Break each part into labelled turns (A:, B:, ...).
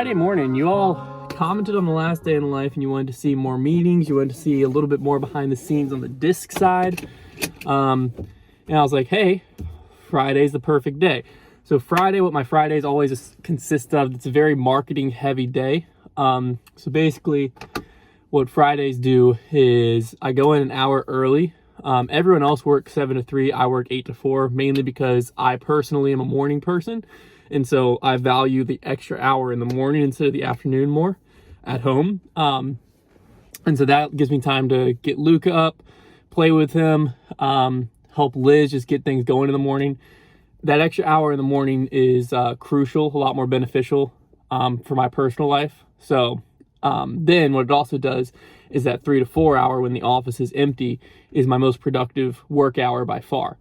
A: Friday morning, you all commented on the last day in life and you wanted to see more meetings. You wanted to see a little bit more behind the scenes on the disc side. And I was like, hey, Friday's the perfect day. So Friday, what my Fridays always consist of, it's a very marketing heavy day. So basically what Fridays do is I go in an hour early. Everyone else works 7 to 3. I work 8 to 4, mainly because I personally am a morning person. And so I value the extra hour in the morning instead of the afternoon more at home. And so that gives me time to get Luca up, play with him, help Liz just get things going in the morning. That extra hour in the morning is crucial, a lot more beneficial for my personal life. So then what it also does is that 3 to 4 hour when the office is empty is my most productive work hour by far.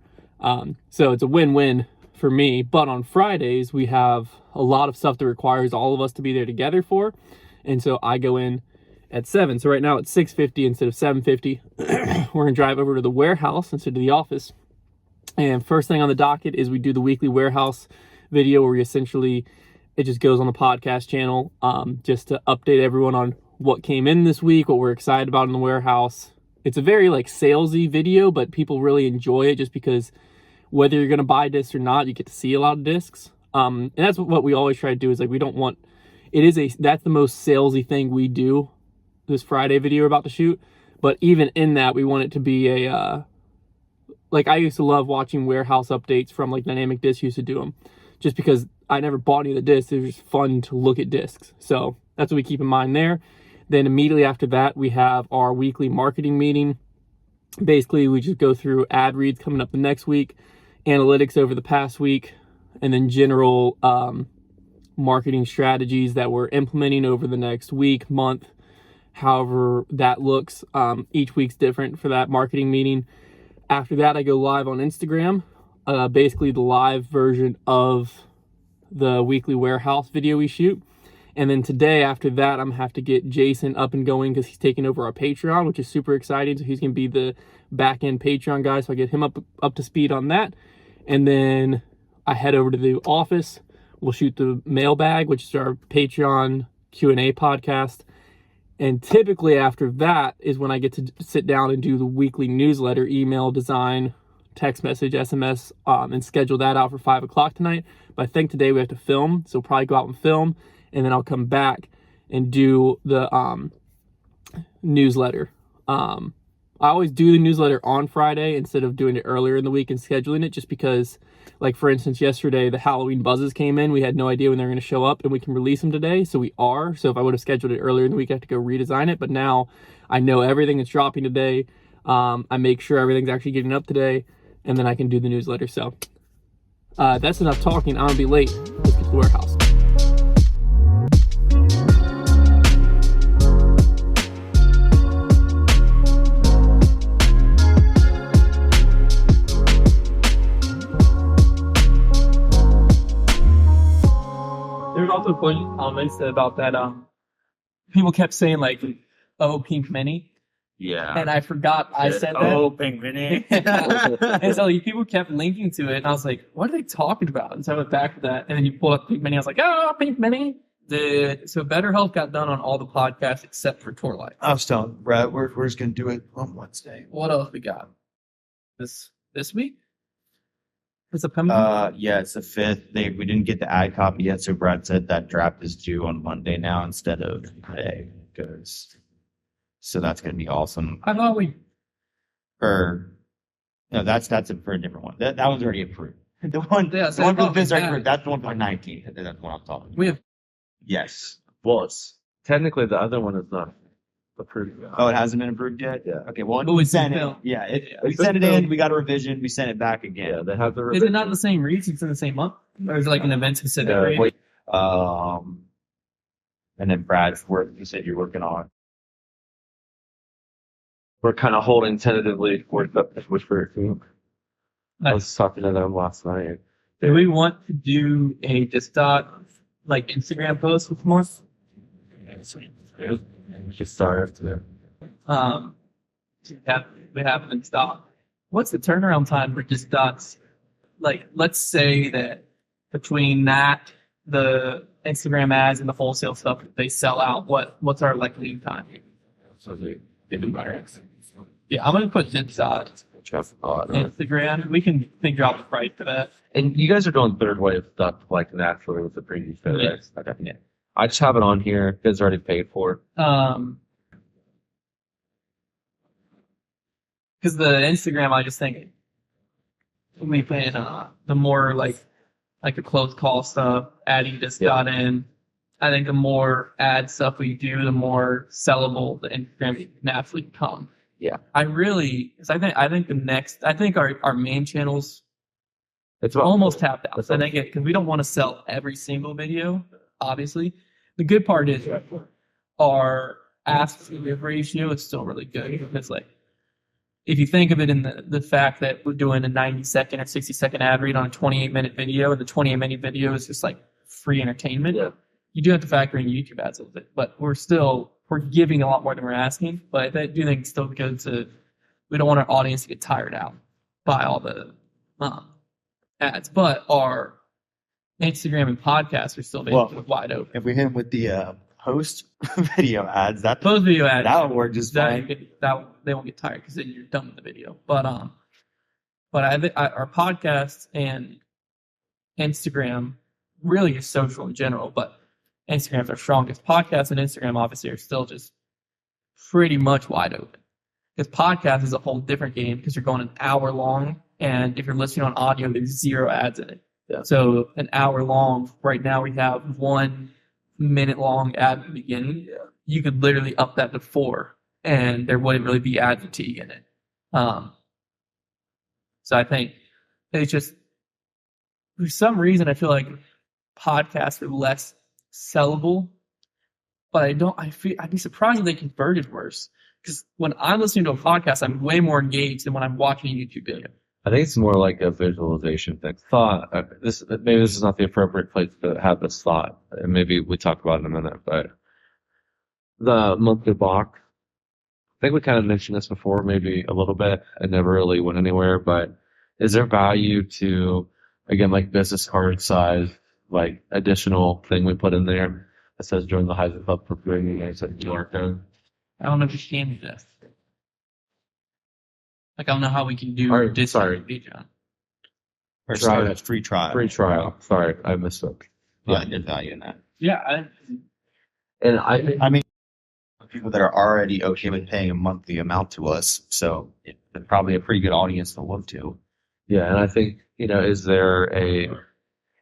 A: So it's a win-win for me. But on Fridays, we have a lot of stuff that requires all of us to be there together for. And so I go in at 7. So right now it's 6:50 instead of 7:50. We're gonna drive over to the warehouse instead of the office. And first thing on the docket is we do the weekly warehouse video where we essentially, it just goes on the podcast channel just to update everyone on what came in this week, what we're excited about in the warehouse. It's a very like salesy video, but people really enjoy it just because whether you're going to buy discs or not, you get to see a lot of discs. And that's what we always try to do is like, we don't want, that's the most salesy thing we do, this Friday video we're about to shoot. But even in that, we want it to be like I used to love watching warehouse updates from like Dynamic Disc used to do them just because I never bought any of the discs. It was just fun to look at discs. So that's what we keep in mind there. Then immediately after that, we have our weekly marketing meeting. Basically, we just go through ad reads coming up the next week, analytics over the past week, and then general marketing strategies that we're implementing over the next week, month, however that looks. Each week's different for that marketing meeting. After that, I go live on Instagram, basically the live version of the weekly warehouse video we shoot. And then today, after that, I'm gonna have to get Jason up and going because he's taking over our Patreon, which is super exciting. So he's gonna be the back end Patreon guy. So I get him up to speed on that. And then I head over to the office. We'll shoot the mailbag, which is our Patreon Q&A podcast. And typically after that is when I get to sit down and do the weekly newsletter, email design, text message, SMS, and schedule that out for 5 o'clock tonight. But I think today we have to film. So we'll probably go out and film. And then I'll come back and do the newsletter. I always do the newsletter on Friday instead of doing it earlier in the week and scheduling it just because, like, for instance, yesterday, the Halloween buzzes came in. We had no idea when they were going to show up, and we can release them today, so we are. So if I would have scheduled it earlier in the week, I have to go redesign it. But now I know everything that's dropping today. I make sure everything's actually getting up today, and then I can do the newsletter. So that's enough talking. I'm going to be late. Let's get to the warehouse. There's also funny comments about that. People kept saying like, "Oh, Pink Mini,"
B: yeah,
A: and I forgot I said that.
B: Oh, Pink Mini.
A: And so people kept linking to it, and I was like, "What are they talking about?" And so I went back to that, and then you pull up Pink Mini. I was like, "Oh, Pink Mini." So Better Health got done on all the podcasts except for Tour Life.
C: I was telling Brad we're just gonna do it on Wednesday.
A: What else we got? This week? It's upcoming.
B: Yeah, it's the 5th. We didn't get the ad copy yet, so Brad said that draft is due on Monday now instead of today. So that's gonna be awesome.
A: I thought we.
B: No, that's for a different one. That one's already approved. The one,
A: Yeah,
B: the one for the 5th is already approved. That's the one for 19th. That's what I'm talking about.
A: We have.
B: Yes.
C: Well, technically the other one is not approved yet.
B: Oh, it hasn't been approved yet?
C: Yeah.
B: Okay, well,
A: But
B: we
A: it's
B: sent
A: been
B: it.
A: filmed.
B: Yeah, we
C: It's
B: sent it
C: been
B: in.
C: filmed.
B: We got a revision. We sent it back again.
C: Yeah, they have the.
A: Is it not the same reads? It's in the same month, or is it like an event specific
C: Yeah,
A: read?
B: Wait, and then Brad's work. You said you're working on.
C: We're kind of holding tentatively for which we're. I was talking to them last night.
A: Do we want to do a just like Instagram post with more?
C: We should start after that.
A: We have in stock. What's the turnaround time for just dots? Like, let's say that between that, the Instagram ads and the wholesale stuff, if they sell out, what's our like lead time?
C: So they do buy
A: Yeah, I'm gonna put this
C: and
A: Instagram. We can figure out the price for that.
C: you guys are doing third wave stuff like naturally with the preview fit,
A: Yeah.
C: right? Okay. Yeah. I just have it on here. You guys already paid for it.
A: Because the Instagram, I just think we put in the more like the close call stuff, adding this
C: Yeah.
A: dot in. I think the more ad stuff we do, the more sellable the Instagram can naturally become.
C: Yeah.
A: Because I think our main channels
C: It's about
A: almost tapped out.
C: That's
A: I think because we don't want to sell every single video, obviously. The good part is our ask to give ratio is still really good because like if you think of it in the fact that we're doing a 90-second or 60-second ad read on a 28-minute video, and the 28-minute video is just like free entertainment,
C: Yeah.
A: you do have to factor in YouTube ads a little bit. But we're giving a lot more than we're asking. But I do think it's still good we don't want our audience to get tired out by all the ads. But our Instagram and podcasts are still basically wide open.
B: If we hit him with the post video ads,
A: Those video ads,
B: that would work just fine.
A: that they won't get tired because then you're done with the video. But our podcast and Instagram really is social in general, but Instagram's our strongest. Podcast and Instagram obviously are still just pretty much wide open. Because podcast is a whole different game because you're going an hour long, and if you're listening on audio, there's 0 ads in it.
C: Yeah.
A: So an hour long. Right now we have 1 minute long ad at the beginning. You could literally up that to 4, and there wouldn't really be ad fatigue in it. So I think it's just for some reason I feel like podcasts are less sellable, but I'd be surprised if they converted worse. Because when I'm listening to a podcast, I'm way more engaged than when I'm watching a YouTube video.
C: I think it's more like a visualization thing. Thought. Maybe this is not the appropriate place to have this thought. And maybe we talk about it in a minute. But the monthly block. I think we kind of mentioned this before, maybe a little bit. It never really went anywhere. But is there value to, again, like business card size, like additional thing we put in there that says join the Heisman Club for free? You guys like QR code.
A: I don't know if you can do this. Like I don't know how we can do
C: Or,
A: discount
C: sorry.
A: Patreon.
B: Or
C: Try
B: sorry,
C: it.
B: free trial.
C: Free trial. Sorry, I missed it.
B: Yeah, there's value in that.
A: Yeah,
C: And I think
B: I mean, people that are already okay with paying a monthly amount to us, so it's probably a pretty good audience to look to.
C: yeah, and I think, is there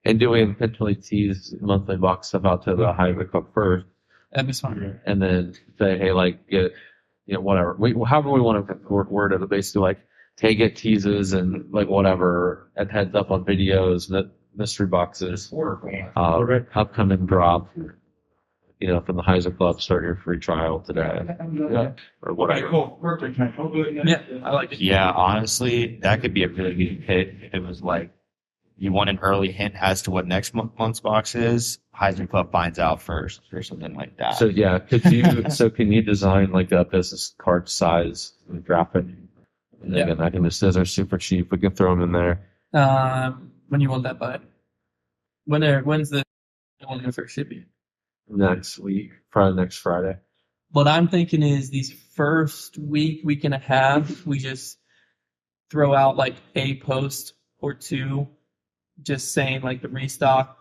C: and do we intentionally tease monthly box stuff out to the Heisman Club first,
A: that'd be smart.
C: and then say, hey, like, get, whatever. However we want to word it, basically, like, hey, get teases and, like, whatever, and heads up on videos, mystery boxes, upcoming drop, from the Heisman Club, start your free trial today, or whatever.
A: Yeah, I like it.
B: Yeah, honestly, that could be a really good hit if it was like you want an early hint as to what next month's box is. Heisman Club finds out first or something like that.
C: So yeah, can you design like a business card size graphic? And
A: Yeah.
C: again, I think the scissors super cheap. We can throw them in there.
A: When you want that by? When's the one going for shipping?
C: Next week, probably next Friday.
A: What I'm thinking is these first week and a half, we just throw out like a post or two, just saying like the restock,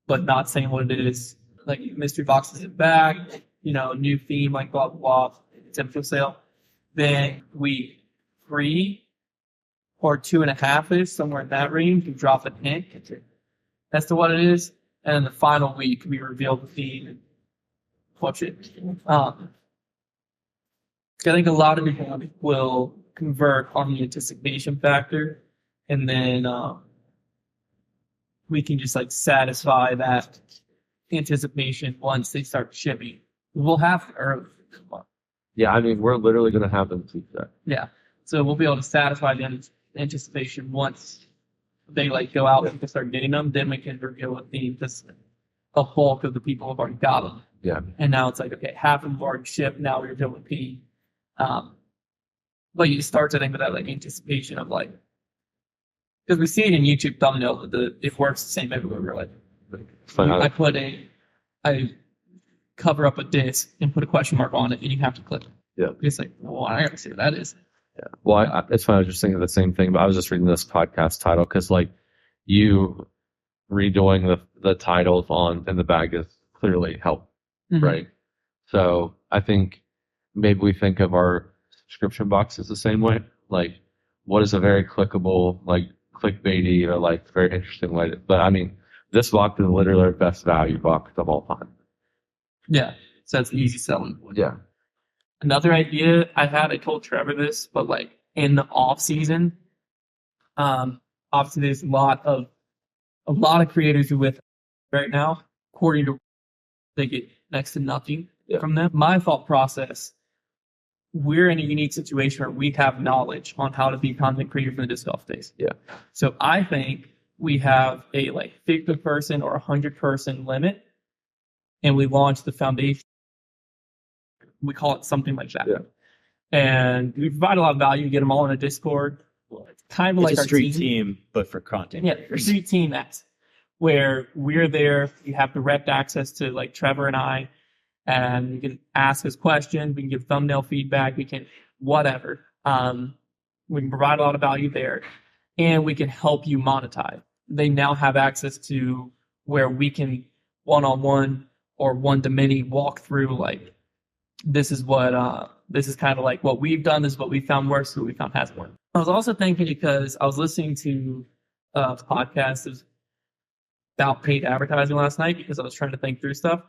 A: but not saying what it is. Like mystery boxes is back, new theme, like blah, blah, blah, it's up for sale. Then week 3 or 2.5-ish, somewhere in that range, we drop a hint as to what it is. And then the final week, we reveal the theme and watch it. I think a lot of people will convert on the anticipation factor, and then we can just like satisfy that anticipation once they start shipping. We'll have to early.
C: Yeah, I mean, we're literally going to have them Tuesday.
A: Yeah, so we'll be able to satisfy the anticipation once they like go out and people start getting them. Then we can reveal a theme because a bulk of the people have already got them.
C: Yeah.
A: And now it's like, okay, half of them have already shipped. Now we're doing P. But you start to think with that like anticipation of like, because we see it in YouTube thumbnail that it works the same everywhere. We're like,
C: Fine.
A: I put I cover up a disc and put a question mark on it, and you have to click.
C: Yeah.
A: It's like, well, I gotta see what that is.
C: Yeah. Well, it's funny. I was just thinking the same thing, but I was just reading this podcast title because, like, you redoing the titles on in the bag is clearly help,
A: Mhm.
C: right? So I think maybe we think of our subscription boxes the same way. Like, what is a very clickable, like clickbaity or like very interesting way? But I mean, this box is literally our best value box of all time.
A: Yeah. So that's easy selling.
C: Yeah.
A: Another idea I had, I told Trevor this, but like in the off season, obviously there's a lot of creators who with right now, according to they get next to nothing from them. My thought process, we're in a unique situation where we have knowledge on how to be content creator for the disc golf days.
C: Yeah.
A: So I think we have a like 50 person or 100 person limit, and we launch the foundation. We call it something like that.
C: Yeah.
A: And we provide a lot of value, get them all in a Discord. It's kind of like
B: It's a
A: our
B: street team, but for content.
A: Yeah, our street team that's where we're there. You have direct access to like Trevor and I, and you can ask us questions. We can give thumbnail feedback. We can whatever. We can provide a lot of value there, and we can help you monetize. They now have access to where we can one-on-one or one-to-many walk through like this is kind of like what we've done. This is what we found works. What we found hasn't worked. I was also thinking because I was listening to a podcast about paid advertising last night because I was trying to think through stuff,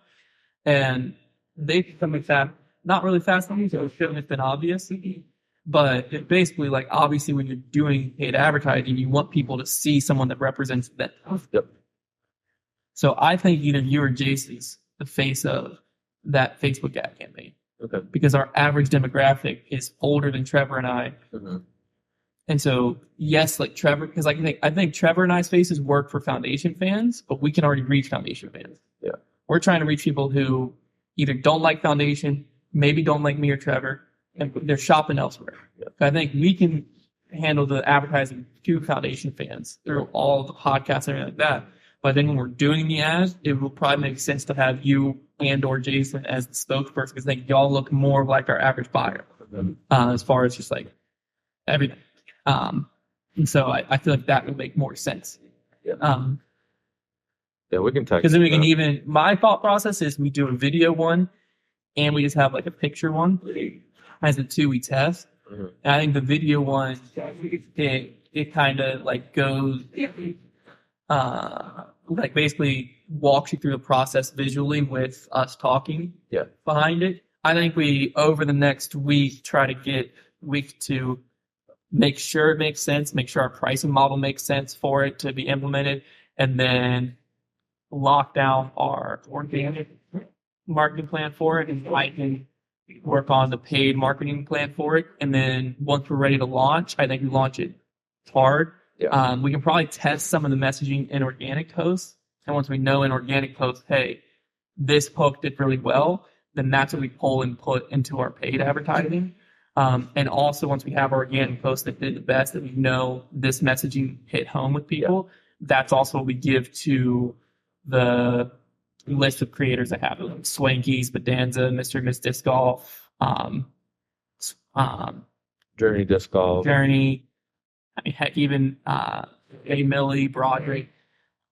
A: and they did something that not really fascinating, so it shouldn't have been obvious. But it basically, like, obviously when you're doing paid advertising, you want people to see someone that represents them.
C: Yep.
A: So I think either you or Jason's the face of that Facebook ad campaign.
C: Okay.
A: Because our average demographic is older than Trevor and I.
C: Mm-hmm.
A: And so, yes, like Trevor, because I think Trevor and I's faces work for Foundation fans, but we can already reach Foundation fans.
C: Yeah.
A: We're trying to reach people who either don't like Foundation, maybe don't like me or Trevor, and they're shopping elsewhere.
C: Yeah.
A: So I think we can handle the advertising to Foundation fans through all the podcasts and everything like that. But I think when we're doing the ads, it will probably make sense to have you and or Jason as the spokesperson because I think y'all look more like our average buyer as far as just like everything. And so I feel like that would make more sense.
C: Yeah. Yeah, we can text.
A: Because then we can even, my thought process is we do a video one and we just have like a picture one as the two we test.
C: Mm-hmm.
A: And I think the video one, it kind of like goes, like basically walks you through the process visually with us talking behind it. I think we, over the next week, try to get week to make sure it makes sense, make sure our pricing model makes sense for it to be implemented, and then lock down our organic marketing plan for it, and I can work on the paid marketing plan for it. And then once we're ready to launch, I think we launch it hard.
C: Yeah.
A: We can probably test some of the messaging in organic posts. And once we know in organic posts, hey, this post did really well, then that's what we pull and put into our paid advertising. And also once we have our organic posts that did the best, that we know this messaging hit home with people, that's also what we give to the list of creators that have it, like Swankies, Bedanza, Mr. and Miss Disc Golf,
C: Journey Disc Golf.
A: Journey, I mean, heck, even A. Millie, Broderick.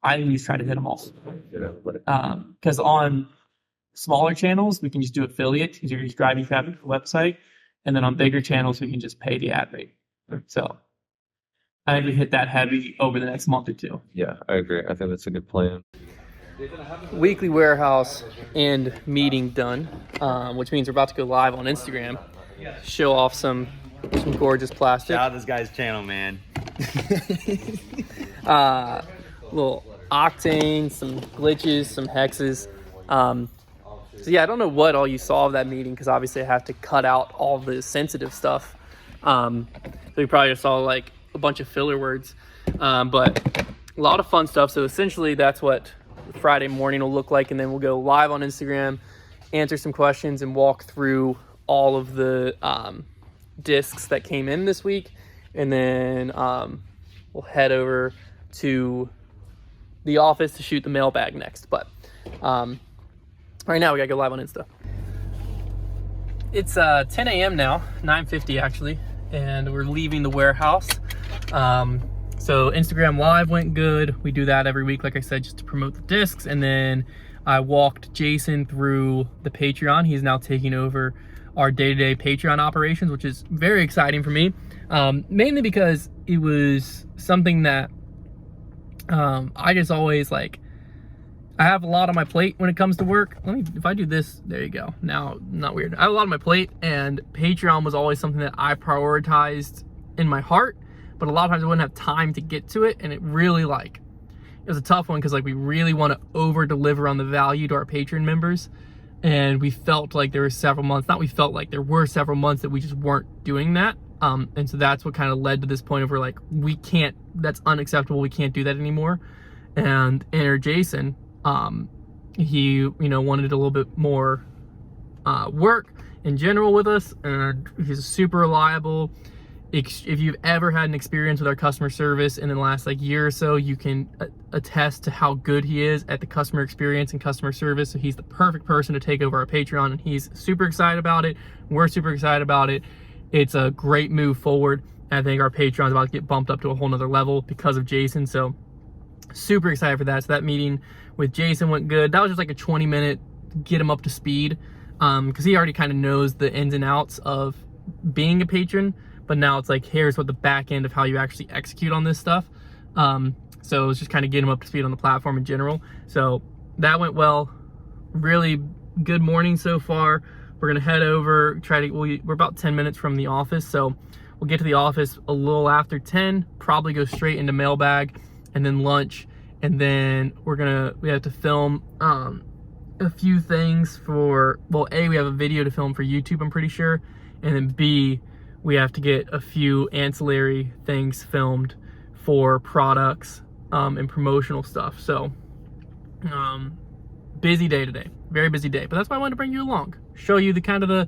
A: I always try to hit them all. Because on smaller channels, we can just do affiliate because you're just driving traffic to the website. And then on bigger channels, we can just pay the ad rate. So I think we hit that heavy over the next month or two.
C: Yeah, I agree. I think that's a good plan.
A: Weekly warehouse and meeting done, which means we're about to go live on Instagram, show off some gorgeous plastic.
B: Shout out this guy's channel, man.
A: Little octane, some glitches, some hexes. So yeah, I don't know what all you saw of that meeting because obviously I have to cut out all the sensitive stuff. So you probably just saw like a bunch of filler words, but a lot of fun stuff. So essentially that's what Friday morning will look like, and then we'll go live on Instagram, answer some questions, and walk through all of the discs that came in this week, and then we'll head over to the office to shoot the mailbag next. But Right now we gotta go live on Insta. It's 10 a.m. now, 9:50 actually, and we're leaving the warehouse. So Instagram Live went good. We do that every week, like I said, just to promote the discs. And then I walked Jason through the Patreon. He's now taking over our day-to-day Patreon operations, which is very exciting for me. Mainly because it was something that I just always like, I have a lot on my plate when it comes to work. If I do this, there you go. Now, not weird. I have a lot on my plate, and Patreon was always something that I prioritized in my heart, but a lot of times I wouldn't have time to get to it, and it really it was a tough one because like we really want to over deliver on the value to our Patreon members, and we felt like there were several months, there were several months that we just weren't doing that. And so that's what kind of led to this point of where like, that's unacceptable. We can't do that anymore. And enter Jason. He, wanted a little bit more work in general with us, and he's super reliable. If you've ever had an experience with our customer service in the last like year or so, you can attest to how good he is at the customer experience and customer service. So he's the perfect person to take over our Patreon, and he's super excited about it. We're super excited about it. It's a great move forward. And I think our Patreon is about to get bumped up to a whole nother level because of Jason. So super excited for that. So that meeting with Jason went good. That was just like a 20-minute get him up to speed, because he already kind of knows the ins and outs of being a patron, but now it's like, here's what the back end of how you actually execute on this stuff. So it's just kind of getting him up to speed on the platform in general. So that went well. Really good morning so far. We're gonna head over, we're about 10 minutes from the office, so we'll get to the office a little after 10, probably go straight into mailbag, and then lunch, and then we have to film a few things for, well, A, we have a video to film for YouTube, I'm pretty sure, and then B, we have to get a few ancillary things filmed for products and promotional stuff. So busy day today, very busy day, but that's why I wanted to bring you along, show you the kind of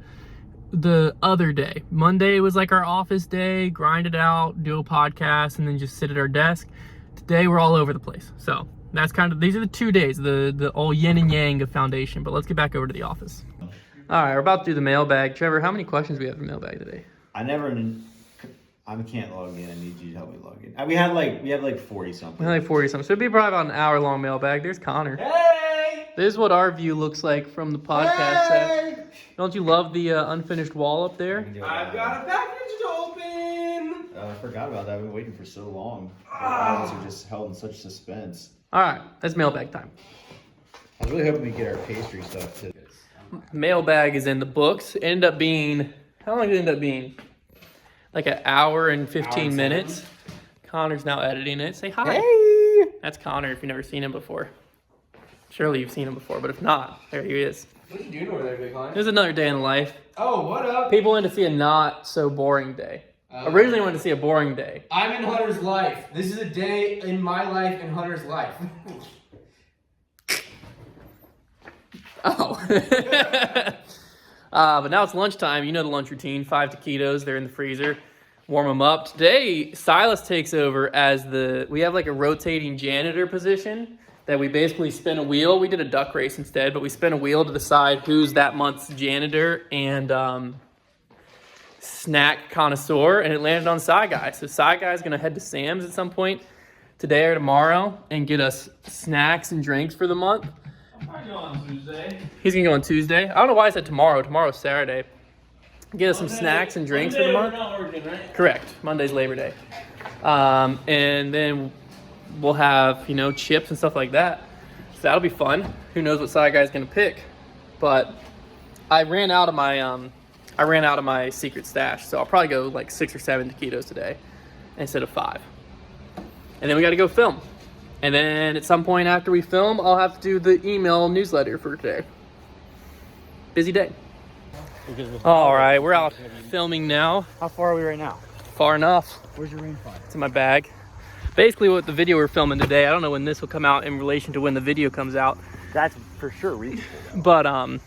A: the other day. Monday was like our office day, grind it out, do a podcast, and then just sit at our desk. Today we're all over the place. So that's these are the 2 days, the old yin and yang of foundation. But let's get back over to the office. All right, we're about to do the mailbag. Trevor, how many questions do we have for mailbag today?
B: I can't log in. I need you to help me log in. We had like 40 something.
A: We had like 40 something. So it'd be probably about an hour long mailbag. There's Connor.
B: Hey!
A: This is what our view looks like from the podcast set. Don't you love the unfinished wall up there?
D: I've got a package to open.
B: I forgot about that. I've been waiting for so long. Our are just held in such suspense.
A: All right, that's mailbag time.
B: I was really hoping we get our pastry stuff too.
A: Mailbag is in the books. It ended up being, how long did it end up being? Like an hour and 15 minutes. Connor's now editing it. Say hi.
B: Hey!
A: That's Connor if you've never seen him before. Surely you've seen him before, but if not, there he is.
D: What are you doing over there, Big Line?
A: There's another day in life.
D: Oh, what up?
A: People wanted to see a not so boring day. Originally wanted to see a boring day.
D: I'm in Hunter's life. This is a day in my life in Hunter's life.
A: Oh. But now it's lunchtime. You know the lunch routine. 5 taquitos. They're in the freezer. Warm them up. Today, Silas takes over as we have like a rotating janitor position that we basically spin a wheel. We did a duck race instead, but we spin a wheel to decide who's that month's janitor and snack connoisseur, and it landed on Cy Guy. So Cy Guy is going to head to Sam's at some point today or tomorrow and get us snacks and drinks for the month.
D: I go on Tuesday.
A: He's going to go on Tuesday. I don't know why I said tomorrow. Tomorrow's Saturday. Get us some snacks and drinks for the month.
D: We're not working, right?
A: Correct. Monday's Labor Day. And then we'll have, chips and stuff like that. So that'll be fun. Who knows what Cy Guy's going to pick. But I ran out of my secret stash. So I'll probably go like 6 or 7 taquitos today instead of 5. And then we got to go film. And then at some point after we film, I'll have to do the email newsletter for today. Busy day. All right, we're out filming now.
E: How far are we right now?
A: Far enough.
E: Where's your rainfly?
A: It's in my bag. Basically what the video we're filming today, I don't know when this will come out in relation to when the video comes out.
E: That's for sure reasonable.
A: But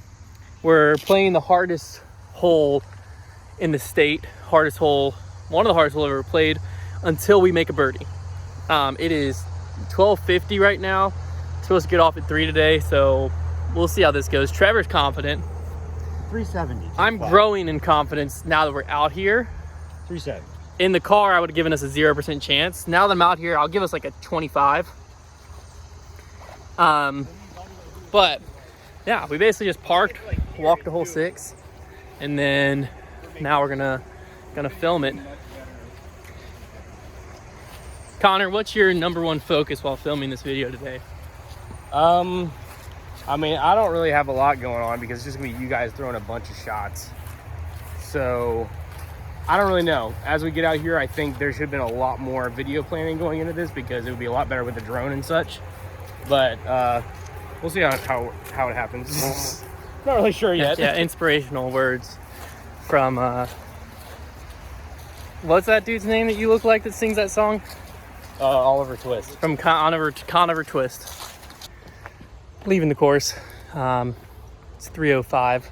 A: we're playing the hardest hole in the state. Hardest hole, one of the hardest holes I've ever played until we make a birdie. It is 12:50 right now. Supposed to get off at 3 today, so we'll see how this goes. Trevor's confident.
E: 370.
A: I'm growing in confidence now that we're out here.
E: 370.
A: In the car, I would have given us a 0% chance. Now that I'm out here, I'll give us like a 25. But yeah, we basically just parked, walked the whole 6, and then now we're gonna film it. Connor, what's your number one focus while filming this video today?
D: I mean, I don't really have a lot going on because it's just gonna be you guys throwing a bunch of shots. So I don't really know. As we get out here, I think there should have been a lot more video planning going into this because it would be a lot better with the drone and such. But we'll see how it happens. Not really sure yet.
A: Yeah, inspirational words from what's that dude's name that you look like that sings that song?
D: Oliver Twist.
A: From Conover Twist. Leaving the course. It's 3:05.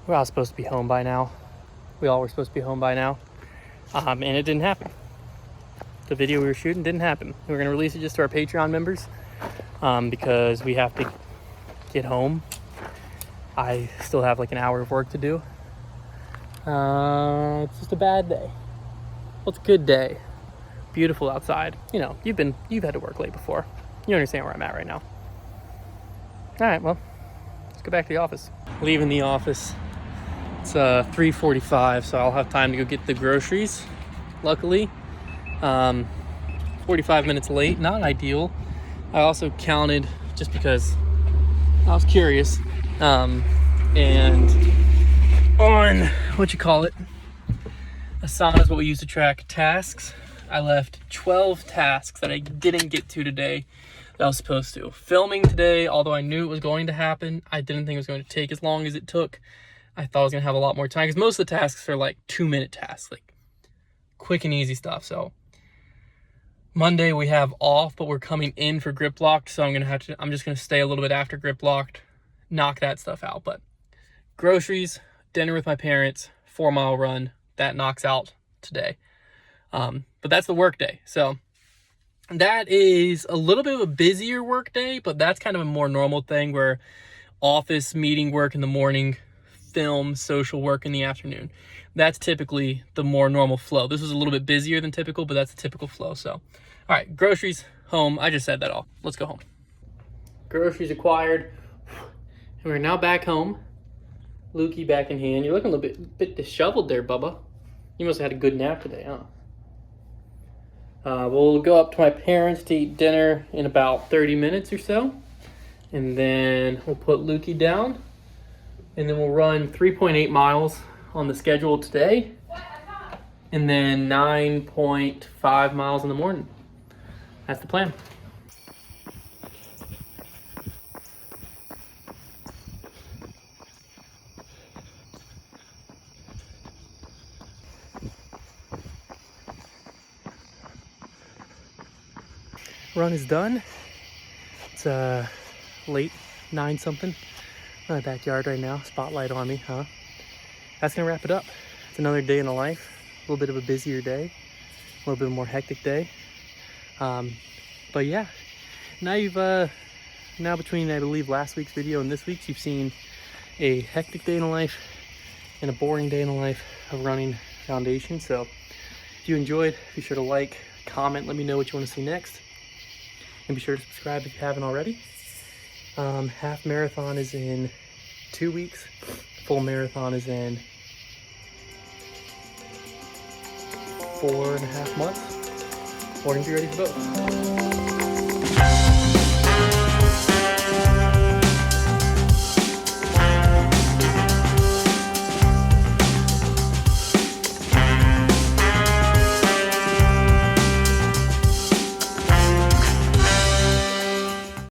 A: We're all supposed to be home by now. We all were supposed to be home by now. And it didn't happen. The video we were shooting didn't happen. We were going to release it just to our Patreon members because we have to get home. I still have like an hour of work to do. It's just a bad day. Well, it's a good day. Beautiful outside. You know, you've had to work late before. You understand where I'm at right now. All right, well, let's go back to the office. Leaving the office. It's 3:45, so I'll have time to go get the groceries. Luckily, 45 minutes late, not ideal. I also counted just because I was curious. And on Asana is what we use to track tasks. I left 12 tasks that I didn't get to today that I was supposed to. Filming today, although I knew it was going to happen, I didn't think it was going to take as long as it took. I thought I was going to have a lot more time because most of the tasks are like 2-minute tasks, like quick and easy stuff. So Monday we have off, but we're coming in for Grip Locked, so I'm just going to stay a little bit after Grip Locked, knock that stuff out. But groceries, dinner with my parents, 4-mile run, that knocks out today. But that's the work day. So that is a little bit of a busier work day, but that's kind of a more normal thing where office meeting work in the morning, film, social work in the afternoon. That's typically the more normal flow. This was a little bit busier than typical, but that's the typical flow. So, all right, groceries, home. I just said that all. Let's go home. Groceries acquired. And we're now back home. Lukey back in hand. You're looking a little bit disheveled there, Bubba. You must have had a good nap today, huh? We'll go up to my parents to eat dinner in about 30 minutes or so. And then we'll put Lukey down. And then we'll run 3.8 miles on the schedule today. And then 9.5 miles in the morning. That's the plan. Run is done. It's late 9 something. In my backyard right now, spotlight on me, huh? That's gonna wrap it up. It's another day in the life, a little bit of a busier day, a little bit more hectic day. But yeah, now between I believe last week's video and this week's, you've seen a hectic day in the life and a boring day in the life of running Foundation. So if you enjoyed, be sure to like, comment, let me know what you want to see next. And be sure to subscribe if you haven't already. Half marathon is in 2 weeks. Full marathon is in 4.5 months. We're gonna be ready for both.